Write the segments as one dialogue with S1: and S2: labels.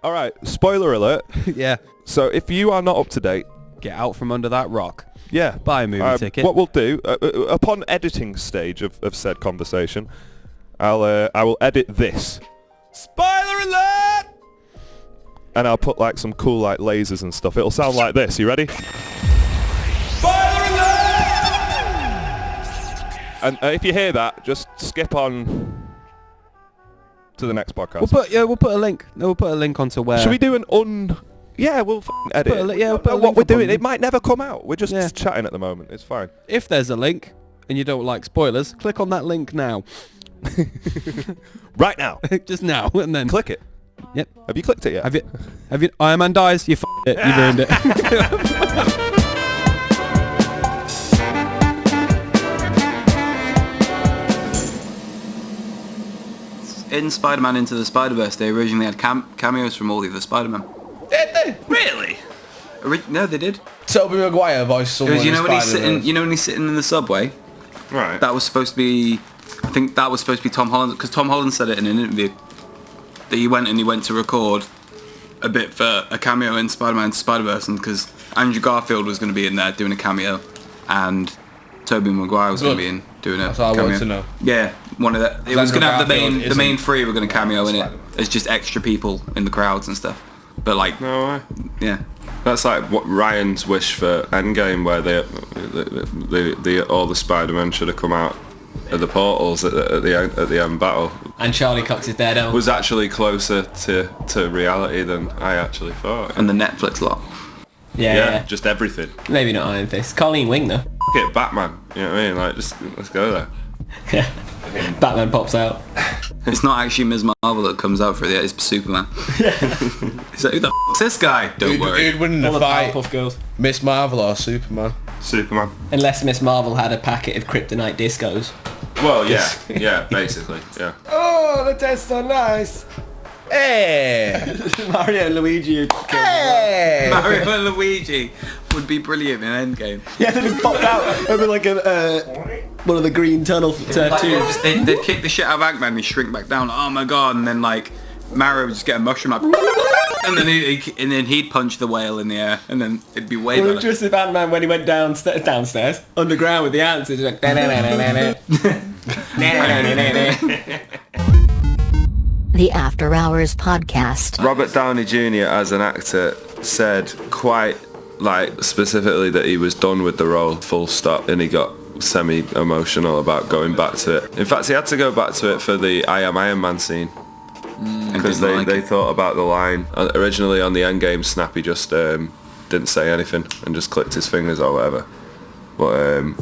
S1: All right, spoiler alert.
S2: Yeah.
S1: So if you are not up to date,
S2: Get out from under that rock.
S1: yeah,
S2: Buy a movie ticket.
S1: What we'll do upon editing stage of said conversation, I will edit this. Spoiler alert! And I'll put like some cool like lasers and stuff. It'll sound like this. You ready? Spoiler alert! And if you hear that, just skip on to the next podcast.
S2: We'll put a link. No, we'll put a link onto where.
S1: Should we do an Yeah, we'll edit.
S2: We'll put a
S1: what
S2: link
S1: we're
S2: up
S1: doing,
S2: on-
S1: it might never come out. We're just
S2: Yeah.
S1: chatting at the moment. It's fine.
S2: If there's a link and you don't like spoilers, click on that link now.
S1: Right now.
S2: Just now, and then
S1: Click it.
S2: Yep.
S1: Have you clicked it yet?
S2: Have you? Iron Man dies. You f***ed it. You've ruined it.
S3: In Spider-Man Into the Spider-Verse, they originally had cameos from all the other Spider-Man.
S4: Did they?
S3: Really? No, they did.
S4: Tobey Maguire voiced someone
S3: Because you know
S4: in
S3: when he's
S4: Spider-Verse.
S3: sitting, when he's sitting in the subway,
S1: Right.
S3: that was supposed to be. I think that was supposed to be Tom Holland, because Tom Holland said it in an interview that he went to record a bit for a cameo in Spider-Man Into Spider-Verse, and because Andrew Garfield was going to be in there doing a cameo, and Tobey Maguire was going to be in doing a
S4: That's all I
S3: cameo.
S4: wanted to know.
S3: Yeah, one of the. It was
S4: Andrew
S3: going to have the
S4: Garfield
S3: main
S4: isn't
S3: three were going to cameo in it
S4: Spider-Man.
S3: as just extra people in the crowds and stuff. But like,
S5: No way.
S3: yeah.
S5: That's like what Ryan's wish for End Game, where all the Spider-Men should have come out of the portals at the end battle.
S6: And Charlie cocks his dead elf.
S5: Was actually closer to reality than I actually thought.
S3: And the Netflix lot.
S6: Yeah.
S5: Just everything.
S6: Maybe not Iron Fist. Colleen Wing though.
S5: F*** it, Batman. You know what I mean? Like, just let's go there.
S6: Yeah. Batman pops out.
S3: It's not actually Ms. Marvel that comes out for it, it's Superman. He's like, who the f***'s this guy? Don't worry.
S4: Who'd win in
S6: All
S4: a
S6: the
S4: fight?
S6: Powerpuff Girls.
S4: Miss Marvel or Superman?
S5: Superman.
S6: Unless Miss Marvel had a packet of kryptonite discos.
S5: Well, yeah, basically, yeah.
S4: Oh, the tests are nice. Hey!
S6: Mario and Luigi.
S4: Hey!
S3: Mario and Luigi would be brilliant in Endgame.
S6: Yeah, they just popped out over like one of the green tunnel tubes.
S3: They'd kick the shit out of Ant-Man and he'd shrink back down, oh my god, and then like Mario would just get a mushroom like, and then he'd punch the whale in the air, and then it'd be way
S6: Well,
S3: better.
S6: just as Ant-Man when he went downstairs, underground with the ants, it's like
S7: The After Hours Podcast.
S5: Robert Downey Jr. as an actor said quite like specifically that he was done with the role, full stop, and he got semi-emotional about going back to it. In fact, he had to go back to it for the I Am Iron Man scene because they thought about the line. Originally on the Endgame snap, he just didn't say anything and just clicked his fingers or whatever. But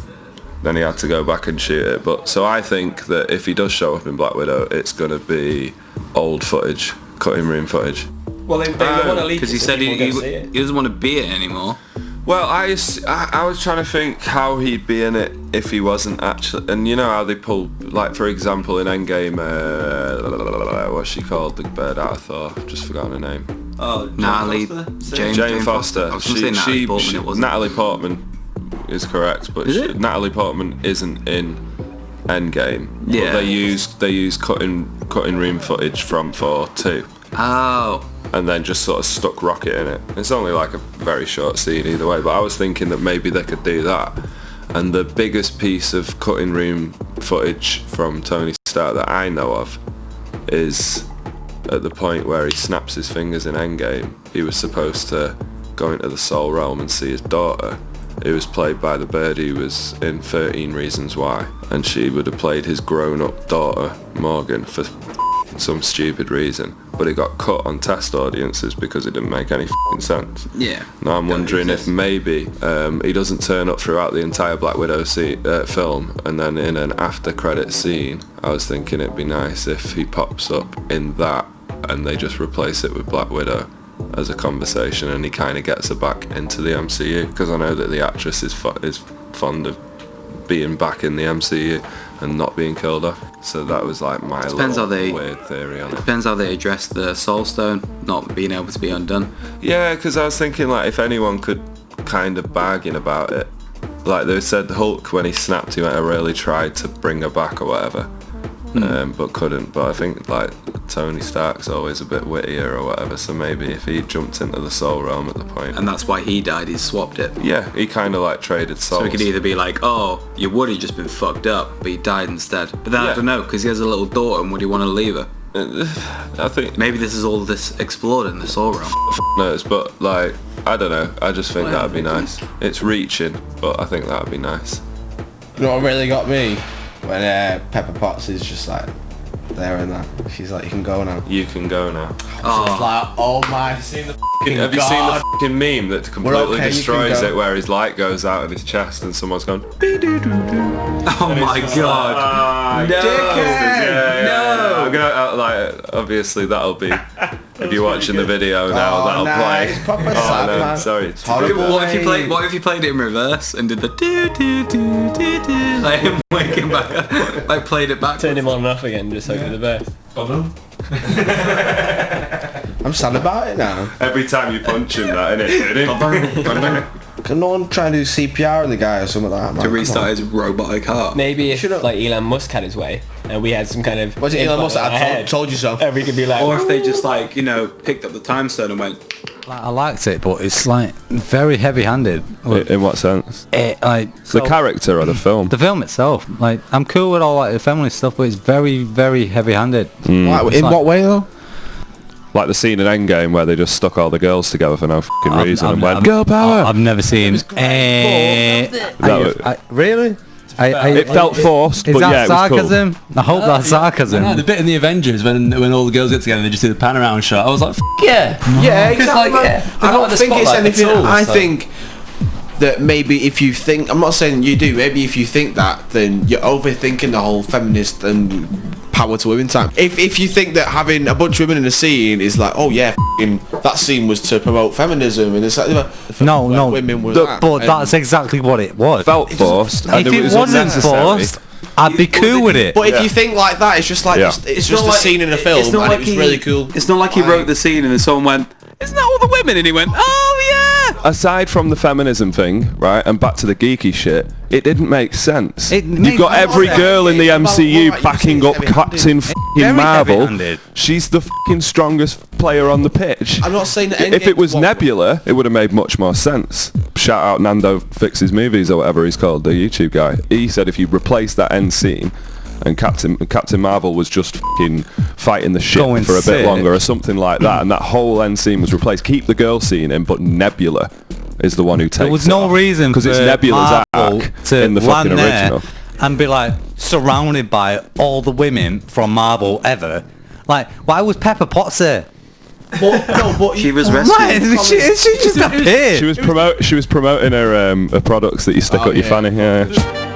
S5: then he had to go back and shoot it. But so I think that if he does show up in Black Widow, it's going to be old footage, cutting room footage.
S6: Well, they want to leak
S3: Because
S6: it
S3: he
S6: so
S3: said
S6: people
S3: he
S6: go see it.
S3: doesn't want to be it anymore.
S5: Well, I was trying to think how he'd be in it if he wasn't actually, and you know how they pull, like for example in Endgame, what's she called, the bird out of Thor? I've just forgotten her name.
S6: Oh,
S3: Natalie, Jane
S5: Foster.
S3: I was going to say Natalie Portman, it wasn't.
S5: Natalie Portman is correct, but
S3: Is it?
S5: Natalie Portman isn't in Endgame.
S3: Yeah.
S5: But they use cutting room footage from Thor 2.
S3: Oh.
S5: And then just sort of stuck Rocket in it. It's only like a very short scene either way, but I was thinking that maybe they could do that. And the biggest piece of cutting room footage from Tony Stark that I know of is at the point where he snaps his fingers in Endgame. He was supposed to go into the Soul Realm and see his daughter, who was played by the bird who was in 13 Reasons Why, and she would have played his grown-up daughter Morgan for some stupid reason, but it got cut on test audiences because it didn't make any sense.
S3: Yeah.
S5: Now I'm wondering if maybe he doesn't turn up throughout the entire Black Widow film, and then in an after credit scene, I was thinking it'd be nice if he pops up in that and they just replace it with Black Widow as a conversation, and he kind of gets her back into the MCU, because I know that the actress is fond of being back in the MCU and not being killed off. So that was like my weird theory on it.
S3: Depends how they address the Soul Stone not being able to be undone.
S5: Yeah, because I was thinking like if anyone could kind of bargain about it, like they said Hulk when he snapped, he might have really tried to bring her back or whatever. but couldn't. But I think like Tony Stark's always a bit wittier or whatever, so maybe if he jumped into the soul realm at the point.
S3: And that's why he died, he swapped it.
S5: Yeah, he kind of like traded souls.
S3: So he could either be like, oh, your Woody just been fucked up, but he died instead. But then I don't know, because he has a little daughter, and would he want to leave her?
S5: I think
S3: maybe this is all this explored in the soul realm.
S5: knows, but like, I don't know. I just think that'd be nice. It's reaching, but I think that'd be nice.
S6: You know what really got me? When Pepper Potts is just like there and that. She's like, you can go now.
S5: You can go now.
S6: It's like, oh my. Have you seen the
S5: Have you seen the fucking meme that completely destroys it, where his light goes out of his chest and someone's gone?
S3: Oh my god!
S5: No!
S3: No!
S5: I'm gonna like, obviously that'll be. If you're watching the video now, that'll play.
S6: It's proper sad, man.
S5: Sorry.
S3: What if you played it in reverse and did the do do do do do, like him waking back up, like played it back?
S2: Turn him on and off again, just hope for the best.
S6: I'm sad about it now.
S5: Every time you punch him, that innit?
S6: Can no one try and do CPR on the guy or something like that, man?
S3: To restart his robotic heart.
S2: Maybe if like Elon Musk had his way and we had some kind of...
S6: Was it Elon Musk that I told you so?
S2: We could be like...
S3: Or if they just like, you know, picked up the time stone and went...
S8: I liked it, but it's like very heavy-handed.
S1: In what sense?
S8: The
S1: character or the film?
S8: The film itself. Like, I'm cool with all like the feminist stuff, but it's very, very heavy-handed.
S6: In what way though?
S1: Like the scene in End Game where they just stuck all the girls together for no fucking reason and went, girl power!
S8: I've never seen...
S6: Really?
S1: It felt forced, but yeah, it was
S8: sarcasm?
S1: cool.
S8: I hope that's sarcasm.
S9: No, the bit in the Avengers when all the girls get together, they just do the pan around shot. I was like,
S6: Yeah, exactly.
S9: Like,
S6: I don't think it's anything. I
S9: so.
S6: think that maybe if you think, I'm not saying you do, maybe if you think that, then you're overthinking the whole feminist and power to women time. If you think that having a bunch of women in a scene is like, oh yeah, that scene was to promote feminism, and it's like,
S8: no,
S6: women were
S8: but that's exactly what it was.
S1: Felt forced.
S8: If it wasn't forced, I'd be cool with it.
S6: But if you think like that, it's just like it's just a scene in a film, and it was really cool.
S3: It's not like he wrote the scene and then someone went, isn't that all the women? And he went, oh yeah!
S1: Aside from the feminism thing, right, and back to the geeky shit, it didn't make sense. You've got every girl in the MCU backing up Captain f***ing Marvel. She's the f***ing strongest player on the pitch.
S6: I'm not saying that
S1: if it was Nebula, it would have made much more sense. Shout out Nando Fixes Movies or whatever he's called, the YouTube guy. He said if you replace that end scene and Captain Marvel was just fucking fighting the ship for a bit longer or something like that, and that whole end scene was replaced. Keep the girl scene in, but Nebula is the one who takes it.
S8: There was no reason
S1: because it's Nebula's
S8: Marvel
S1: arc
S8: to
S1: in the fucking original.
S8: And be like surrounded by all the women from Marvel ever. Like, why was Pepper Potts there?
S6: But
S3: she was rescued.
S8: She just appeared.
S1: She was promoting her products that you stick up your fanny. Yeah.